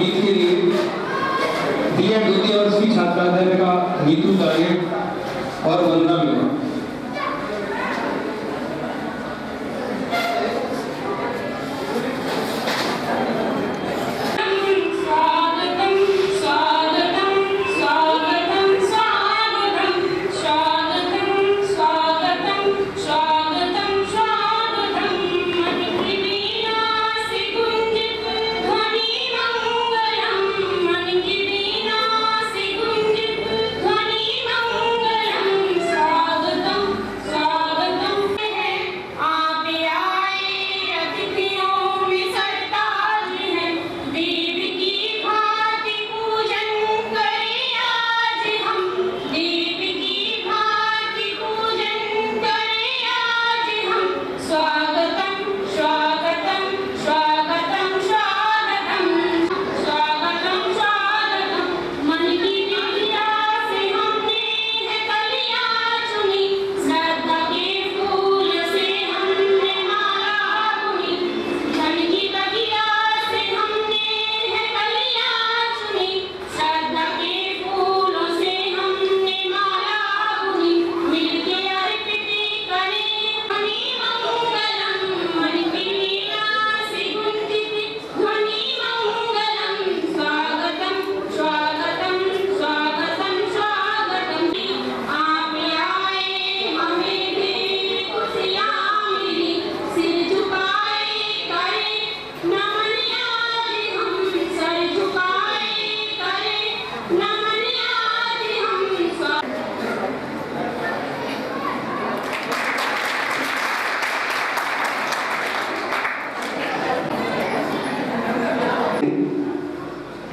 गीत के लिए बीएड द्वितीय वर्ष की छात्रा अध्यापिका नीतू गार्गेट और वंदना मिला।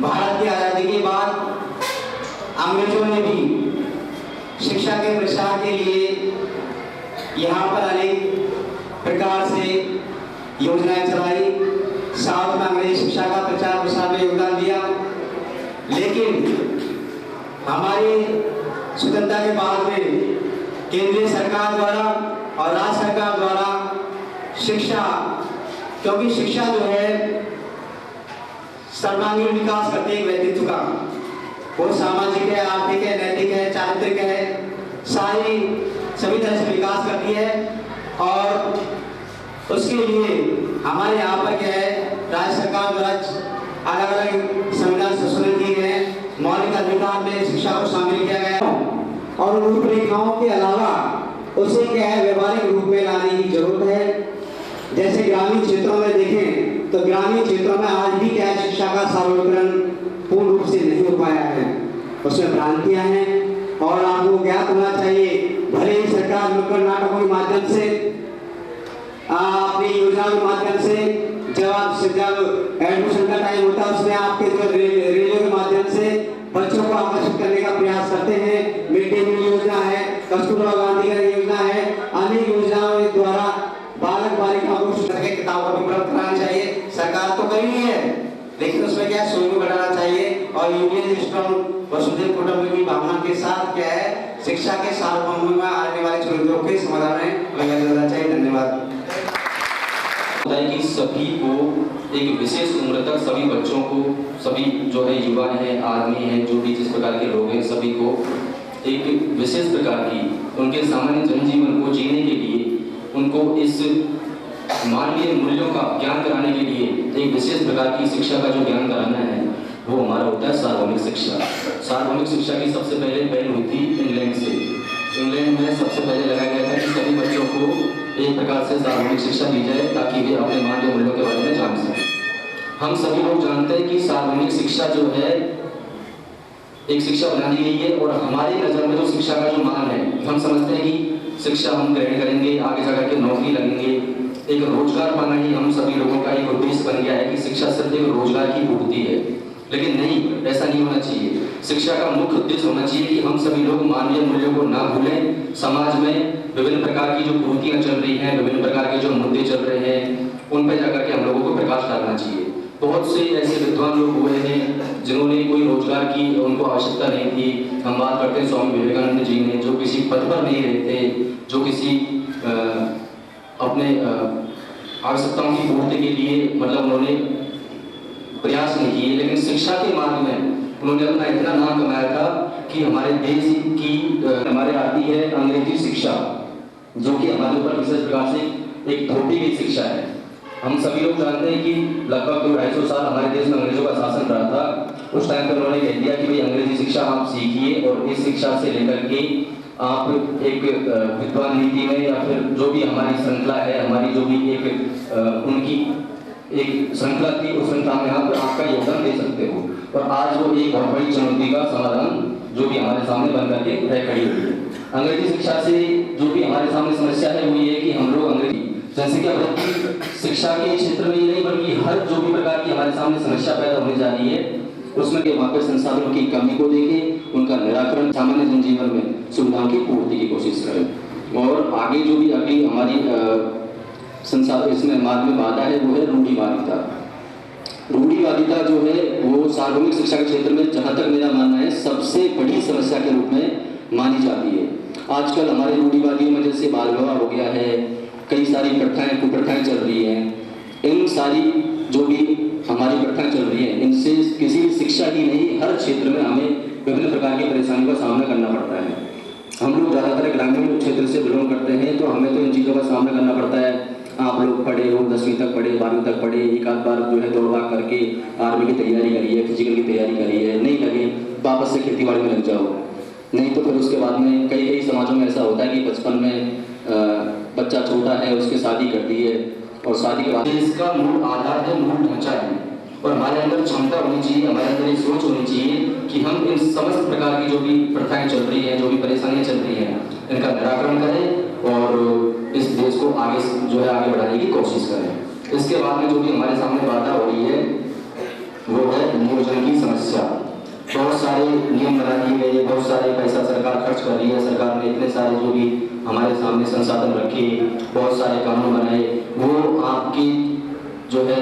भारत की आजादी के बाद अंग्रेजों ने भी शिक्षा के प्रसार के लिए यहाँ पर अनेक प्रकार से योजनाएं चलाई, साथ में अंग्रेजी शिक्षा का प्रचार प्रसार में योगदान दिया। लेकिन हमारी स्वतंत्रता के बाद में केंद्रीय सरकार द्वारा और राज्य सरकार द्वारा शिक्षा, क्योंकि शिक्षा जो है सर्वांगीण विकास करती है व्यक्तित्व का, वो सामाजिक है, आर्थिक है, नैतिक है, चारित्रिक है, सभी तरह से विकास करती है। और उसके लिए हमारे यहाँ पर क्या है, राज्य सरकार द्वारा अलग अलग संविधान संशोधन किए गए, मौलिक अधिकार में शिक्षा को शामिल किया गया और रूपरेखाओं के अलावा उसे क्या है व्यवहारिक रूप में लाने की जरूरत है। जैसे ग्रामीण क्षेत्रों में देखें तो ग्रामीण क्षेत्रों में आज भी क्या है, शिक्षा का सार्वत्रीकरण पूर्ण रूप से नहीं हो पाया है, उसमें भ्रांतियां हैं और आपको ज्ञात होना चाहिए। भले ही सरकार नुक्कड़ नाटकों के माध्यम से, अपनी योजनाओं के माध्यम से जब एडमिशन का टाइम होता है उसमें आपके जो रेडियो के माध्यम से बच्चों को आकर्षित करने का प्रयास करते हैं। मिड डे मील योजना है, कस्तूरबा गांधी योजना है, अनेक योजनाओं के द्वारा बालक बालिकाओं को किताबों को उपलब्ध कराना चाहिए। सरकार तो कर ही है, लेकिन उसमें क्या है सहयोग बढ़ाना चाहिए और यूनियन स्ट्रॉन्ग वसुधैव कुटुंबकम की भावना के साथ क्या है शिक्षा के सार्वभौम में आने वाले चुनौतियों के समाधान में लगाया जाना चाहिए। धन्यवाद। कि सभी को एक विशेष उम्र तक सभी बच्चों को, सभी जो है युवा हैं, आदमी हैं, जो भी जिस प्रकार के लोग हैं, सभी को एक विशेष प्रकार की उनके सामान्य जनजीवन को जीने के लिए, उनको इस मानवीय मूल्यों का ज्ञान कराने के लिए एक विशेष प्रकार की शिक्षा का जो ज्ञान कराना है वो हमारा होता है सार्वभौमिक शिक्षा। सार्वभौमिक शिक्षा की सबसे पहले पहल हुई थी इंग्लैंड से। इंग्लैंड में सबसे पहले लगाया गया था कि सभी बच्चों को एक प्रकार से सार्वभौमिक शिक्षा दी जाए ताकि वे अपने मानवीय मूल्यों के बारे में जान सकें। हम सभी लोग जानते हैं कि सार्वभौमिक शिक्षा जो है एक शिक्षा बना दी गई है और हमारी नज़र में जो शिक्षा का जो मान है, हम समझते हैं कि शिक्षा हम ग्रहण करेंगे, आगे जाकर के नौकरी लगेंगे, एक रोजगार पाना ही हम सभी लोगों का एक उद्देश्य बन गया है कि शिक्षा सिर्फ एक रोजगार की पूर्ति है। लेकिन नहीं, ऐसा नहीं होना चाहिए। शिक्षा का मुख्य उद्देश्य होना चाहिए कि हम सभी लोग मानवीय मूल्यों को ना भूलें। समाज में विभिन्न प्रकार की जो कुरीतियां चल रही हैं, विभिन्न प्रकार के जो मुद्दे चल रहे हैं, उन पर जाकर के हम लोगों को प्रकाश डालना चाहिए। बहुत से ऐसे विद्वान लोग हुए हैं जिन्होंने कोई रोजगार की उनको आवश्यकता नहीं थी। हम बात करते हैं स्वामी विवेकानंद जी ने, जो किसी पद पर नहीं रहते, जो किसी अपने आवश्यकताओं की पूर्ति के लिए मतलब उन्होंने प्रयास नहीं किए, लेकिन शिक्षा के मार्ग में उन्होंने अपना इतना नाम कमाया था कि हमारे देश की हमारे आती है अंग्रेजी शिक्षा, जो कि हमारे ऊपर विशेष प्रकार से एक थोपी गई शिक्षा है। हम सभी लोग जानते हैं कि लगभग 200-250 साल हमारे देश में अंग्रेजों का शासन रहा था। उस टाइम पर उन्होंने कह दिया कि भाई अंग्रेजी शिक्षा आप सीखिए और इस शिक्षा से लेकर के आप एक विद्वान नीति में या फिर जो भी हमारी श्रृंखला है, हमारी जो भी एक उनकी एक श्रृंखला थी, उस श्रृंखला में आप आपका योगदान दे सकते हो। और आज वो एक बहुत बड़ी चुनौती का समाधान जो भी हमारे सामने बन करके रह खड़ी हुई है। अंग्रेजी शिक्षा से जो भी हमारे सामने समस्या है वो ये है कि हम लोग अंग्रेजी जनसंख्या वृद्धि शिक्षा के क्षेत्र में ही नहीं बल्कि हर जो भी प्रकार की हमारे सामने समस्या पैदा होने जा रही है उसमें के वहाँ पे संसाधनों की कमी को देखें, उनका निराकरण, सामान्य जनजीवन में सुविधाओं की पूर्ति की कोशिश करें। और आगे जो भी अभी हमारी संसाधन इसमें मार्ग में बाधा है वो है रूढ़िवादिता। रूढ़िवादिता जो है वो सार्वजनिक शिक्षा के क्षेत्र में जहाँ तक मेरा मानना है सबसे बड़ी समस्या के रूप में मानी जाती है। आजकल हमारे रूढ़िवादियों में जैसे बाल विवाह हो गया है, कई सारी प्रथाएं कुप्रथाएं चल रही हैं। इन सारी जो भी हमारी प्रथाएं चल रही हैं इनसे किसी शिक्षा ही नहीं हर क्षेत्र में हमें विभिन्न प्रकार की परेशानियों का सामना करना पड़ता है। हम लोग ज़्यादातर ग्रामीण क्षेत्र से बिलोंग करते हैं तो हमें तो इन चीज़ों का सामना करना पड़ता है। आप लोग पढ़े हो, 10वीं तक पढ़े, 12वीं तक पढ़े, एक आध बार जो है दौड़ भाग करके आर्मी की तैयारी करी है, फिजिकल की तैयारी करी है, नहीं लगे वापस से खेती बाड़ी में लग जाओ। नहीं तो फिर उसके बाद में कई समाजों में ऐसा होता है कि बचपन में बच्चा छोटा है उसकी शादी कर दी है और शादी के बाद इसका मूल आधार है, मूल ढांचा है और हमारे अंदर क्षमता होनी चाहिए, हमारे अंदर एक सोच होनी चाहिए कि हम इन समस्त प्रकार की जो भी प्रथाएं चल रही हैं, जो भी परेशानियां चल रही हैं, इनका निराकरण करें और इस देश को आगे जो है आगे बढ़ाने की कोशिश करें। इसके बाद में जो भी हमारे सामने बाधा हो रही है वो है नियोजन की समस्या। बहुत सारे नियम बना दिए गए, बहुत सारे पैसा सरकार खर्च कर रही है। सरकार ने इतने सारे जो भी हमारे सामने संसाधन रखे, बहुत सारे कानून बनाए, वो आपकी जो है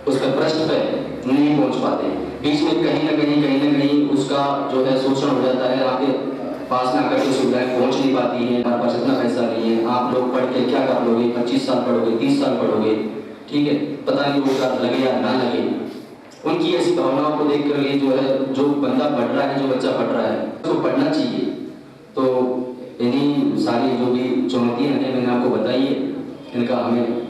उस पर पृष्ठ पे नहीं पहुंच पाते। बीच में कहीं ना कहीं उसका जो है शोषण हो जाता है, आपके पास ना करके सुविधाएं पहुंच नहीं पाती हैं। हमारे पास इतना पैसा नहीं है, आप लोग पढ़ के क्या कर लोगे, 25 साल पढ़ोगे, 30 साल पढ़ोगे, ठीक है, पता नहीं वो लगे या ना लगे। उनकी ऐसी भावनाओं को देख कर ये जो है जो बंदा पढ़ रहा है, जो बच्चा पढ़ रहा है उसको पढ़ना चाहिए। तो इन्हीं सारी जो भी चुनौतियां हैं मैंने आपको बताई है, इनका हमें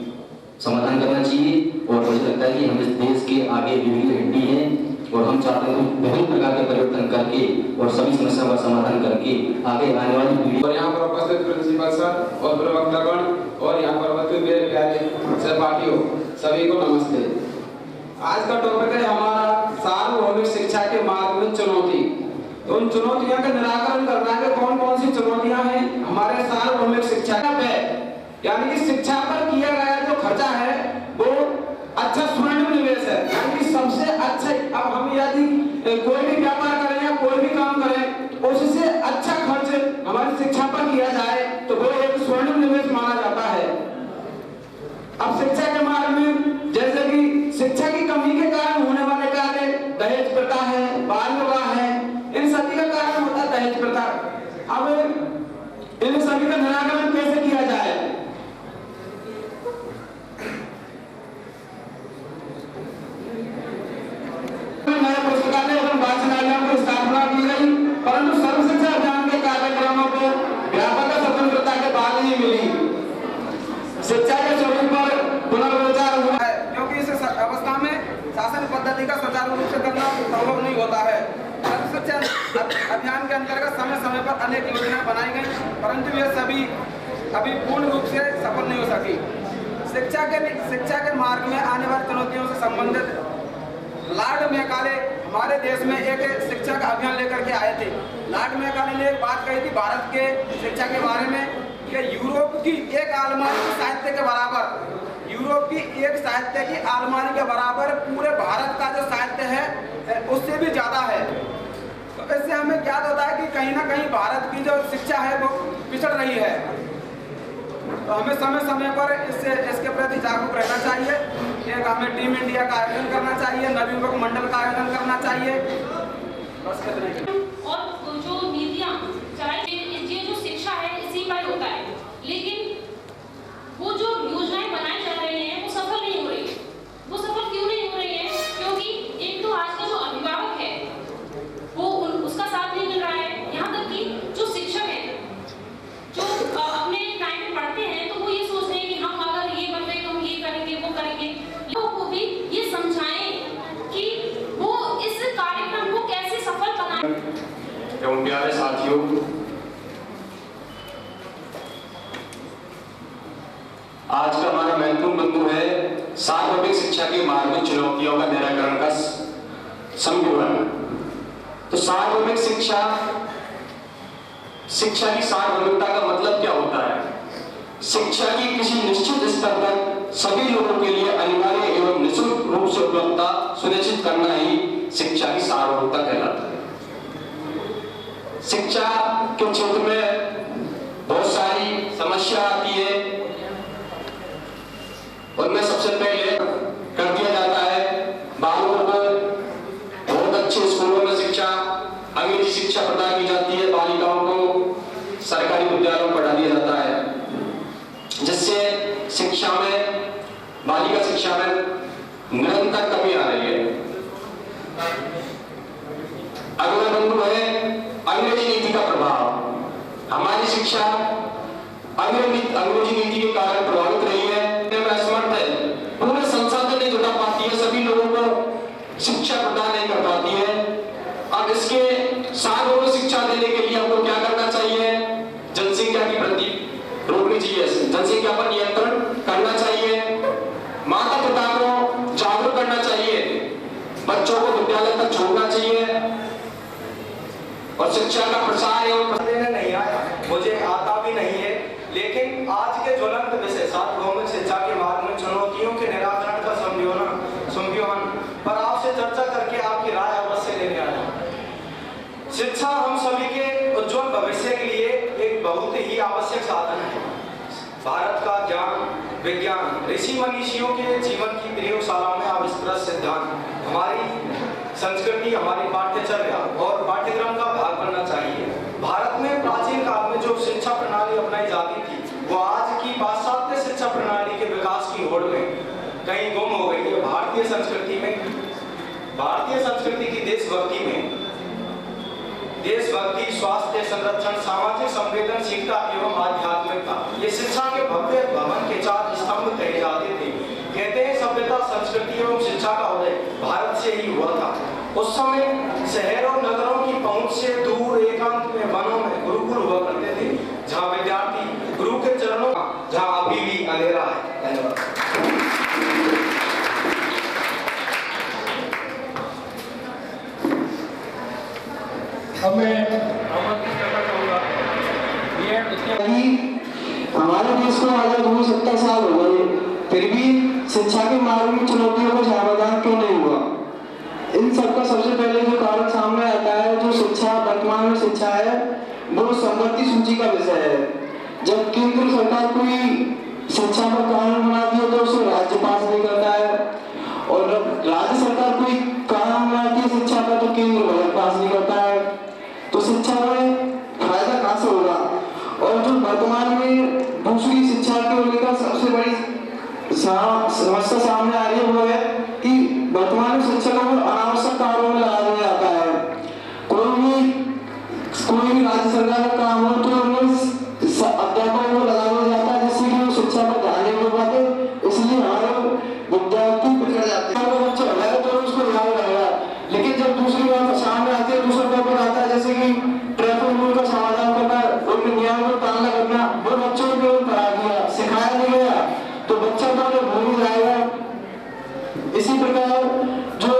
समाधान करना चाहिए और मुझे लगता है कि हम इस देश के आगे रीढ़ की हड्डी हैं और हम चाहते हैं विभिन्न प्रकार के परिवर्तन करके और सभी समस्याओं का समाधान करके आगे आने वाली पीढ़ी। और यहाँ पर उपस्थित प्रिंसिपल सर और प्रवक्तागण और यहाँ पर उपस्थित मेरे प्यारे सहपाठियों सभी को नमस्ते। आज का टॉपिक है हमारा सार्वभौमिक शिक्षा के मार्ग में चुनौती। तो उन चुनौतियों का निराकरण करना है कि कौन कौन सी चुनौतियां हैं हमारे सार्वभौमिक शिक्षा पे, यानी कि शिक्षा पर किया गया जो खर्चा है वो अच्छा स्वर्णिम निवेश है, यानी कि सबसे अच्छा। अब हम यदि कोई भी व्यापार करें या कोई भी काम करें तो उससे अच्छा खर्च हमारी शिक्षा पर किया जाए तो वो एक स्वर्णिम निवेश माना जाता है। अब शिक्षा के मार्ग में जैसे कि शिक्षा की कमी के कारण होने वाले कार्य दहेज प्रथा है, बाल विवाह है, इन सभी का कारण होता है दहेज प्रथा। अब इन सभी का निराकरण कैसे किया जाए? नए पुस्तकालय एवं वाचनालयों की स्थापना की गई, परंतु सर्व शिक्षा अभियान के कार्यक्रमों को व्यापक स्वतंत्रता के बाद ही मिली। शिक्षा के स्वरूप पर पुनर्विचार हुआ है क्योंकि इस अवस्था में शासन पद्धति का सुचारू रूप से करना संभव नहीं होता है। सर्व शिक्षा अभियान के अंतर्गत समय समय पर अनेक योजनाएं बनाई गई, परंतु ये सभी अभी पूर्ण रूप से सफल नहीं हो सकी। शिक्षा के मार्ग में आने वाली चुनौतियों से संबंधित लॉर्ड मैकाले हमारे देश में एक शिक्षा का अभियान लेकर के आए थे। लॉर्ड मैकाले ने एक बात कही थी भारत के शिक्षा के बारे में कि यूरोप की एक अलमारी की साहित्य के बराबर, यूरोप की एक साहित्य की अलमारी के बराबर पूरे भारत का जो साहित्य है उससे भी ज्यादा है। तो इससे हमें ज्ञात होता है कि कहीं ना कहीं भारत की जो शिक्षा है वो पिछड़ रही है। तो हमें समय समय पर इसके प्रति जागरूक रहना चाहिए। एक हमें टीम इंडिया का आयोजन करना चाहिए, नवयुवक मंडल का आयोजन करना चाहिए। बस कितना ही। और जो नीतियाँ चाहे ये जो शिक्षा है इसी पर होता है, लेकिन वो जो योजनाएं बनाई जा रही हैं वो सफल नहीं हो रही है। वो सफल क्यों नहीं हो रही है? क्योंकि चुनौतियों का निराकरण का सम्मेलन। तो सार्वभौमिक शिक्षा, शिक्षा की सार्वभौमिकता का मतलब क्या होता है? शिक्षा की किसी निश्चित स्तर तक सभी लोगों के लिए अनिवार्य एवं निःशुल्क रूप से उपलब्धता सुनिश्चित करना ही शिक्षा की सार्वभौमिकता कहलाता है। शिक्षा के क्षेत्र में बहुत सारी समस्या आती है, उनमें सबसे पहले कर दिया जाता है बालकों को बहुत अच्छे स्कूलों में शिक्षा, अंग्रेजी शिक्षा प्रदान की जाती है, बालिकाओं को सरकारी विद्यालयों में पढ़ा दिया जाता है, जिससे शिक्षा में, बालिका शिक्षा में निरंतर कमी आ रही है। अगला बिंदु है अंग्रेजी नीति का प्रभाव। हमारी शिक्षा अंग्रेजी नीति के कारण प्रभावित रही है, असमर्थ है, पूरे संसाधन नहीं जुटा पाती है, सभी लोगों को शिक्षा प्रदान नहीं कर पाती है। अब इसके सार्वभौमिक शिक्षा देने के लिए हमको क्या करना चाहिए? जनसंख्या की वृद्धि रोकनी चाहिए, जनसंख्या पर नियंत्रण करना चाहिए, माता पिता को जागरूक करना चाहिए, बच्चों को विद्यालय तक छोड़ना चाहिए और शिक्षा का प्रसार एवं देने नहीं आया, मुझे आता भी नहीं है, लेकिन आज के ज्वलंत विषय सार्वभौमिक शिक्षा के मार्ग में चुनौतियों के निराकरण का संज्ञान पर आपसे चर्चा करके आपकी राय अवश्य लेने आया। शिक्षा हम सभी के उज्जवल भविष्य के लिए एक बहुत ही आवश्यक साधन है। भारत का ज्ञान विज्ञान ऋषि मनीषियों के जीवन की प्रयोगशाला में आविष्कृत सिद्धांत हमारी संस्कृति, हमारी पाठ्यचर्या और पाठ्यक्रम का भाग बनना चाहिए। भारत में प्राचीन काल में जो शिक्षा प्रणाली अपनाई जाती थी, वो आज की पाश्चात्य शिक्षा प्रणाली के विकास की होड़ में कहीं गुम हो गई है। भारतीय संस्कृति की देशभक्ति में देशभक्ति, स्वास्थ्य संरक्षण, सामाजिक संवेदनशीलता एवं आध्यात्मिकता, ये शिक्षा के भव्य भवन के 4 स्तंभ कहे जाते थे। कहते हैं सभ्यता, संस्कृति एवं शिक्षा का उदय भारत से ही हुआ था। उस समय शहरों नगरों की पहुंच से दूर एकांत में वनों में गुरुकुल हुआ करते थे, जहाँ विद्यार्थी गुरु के चरणों, जहाँ अभी भी अंधेरा है। धन्यवाद। हमारे देश को आजाद हुए 70 साल हो गए, फिर भी शिक्षा के मार्ग में चुनौतियों का समाधान क्यों नहीं हुआ? इन सबका सबसे पहले जो कारण सामने आता है, जो शिक्षा वर्तमान में शिक्षा है, वो संपत्ति सूची का विषय है। जब केंद्र सरकार कोई शिक्षा पर कानून बनाती है तो उसे राज्य पास नहीं करता है, और जब राज्य सरकार कोई कानून बनाती है शिक्षा का तो केंद्र बजट पास नहीं करता है। तो शिक्षा में फायदा कहाँ से होगा? और जो वर्तमान में दूसरी शिक्षा को लेकर सबसे बड़ी समस्या सामने आ रही है, वो है कि वर्तमान में शिक्षा को अनावश्यक कार्यों में लगा दिया जाता है। कोई भी राज्य सरकार का काम हो तो अध्यापकों को लगा दिया जाता है, जिससे कि वो शिक्षा पर ध्यान नहीं दे पाते, इसलिए हमारे विद्यार्थी पिछड़ जाते हैं। अगर बच्चा लगाए तो उसको ध्यान रहेगा, लेकिन जब दूसरी बात सामने आती है, दूसरा टॉपिक आता है जैसे कि ट्रैफिक रूल का समाधान करना, उनके नियम को पालना करना, वो बच्चों को केवल पढ़ा दिया, सिखाया नहीं गया, तो बच्चा तो भूल जाएगा। इसी प्रकार जो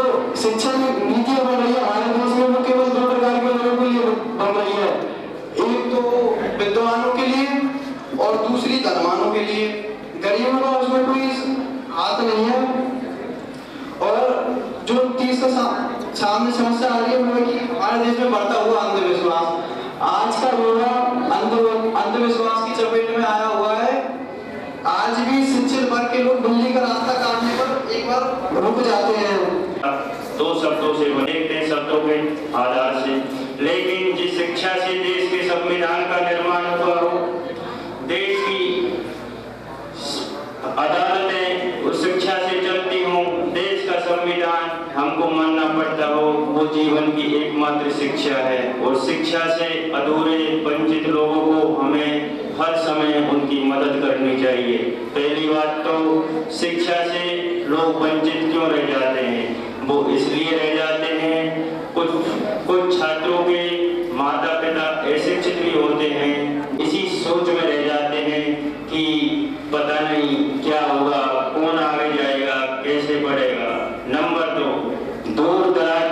शिक्षा नीतियां बन रही है हमारे देश में, वो केवल 2 प्रकार के लोगों के लिए बन रही है, एक तो विद्वानों के लिए और दूसरी धनवानों के लिए। गरीबों का उसमें कोई हाथ नहीं है। और जो तीसरा सामने समस्या आ रही है वो है कि हमारे देश में बढ़ता हुआ अंधविश्वास। आज का युवा अंधविश्वास की चपेट में आया हुआ है। आज भी शिक्षित वर्ग के लोग बिल्ली का रास्ता काटने पर एक बार रुक जाते हैं। 2 शब्दों से बने शब्दों के आधार से, लेकिन जिस शिक्षा से देश के संविधान का निर्माण हुआ हो, देश की अदालतें उस शिक्षा से चलती हों, देश का संविधान हमको मानना पड़ता हो, वो जीवन की एकमात्र शिक्षा है। और शिक्षा से अधूरे वंचित लोगों को हमें हर समय उनकी मदद करनी चाहिए। पहली बात तो शिक्षा से लोग वंचित क्यों रह जाते हैं? वो इसलिए रह जाते हैं, कुछ छात्रों के माता पिता अशिक्षित भी होते हैं, इसी सोच में रह जाते हैं कि पता नहीं क्या होगा, कौन आगे जाएगा, कैसे बढ़ेगा। नंबर 2, दूर दराज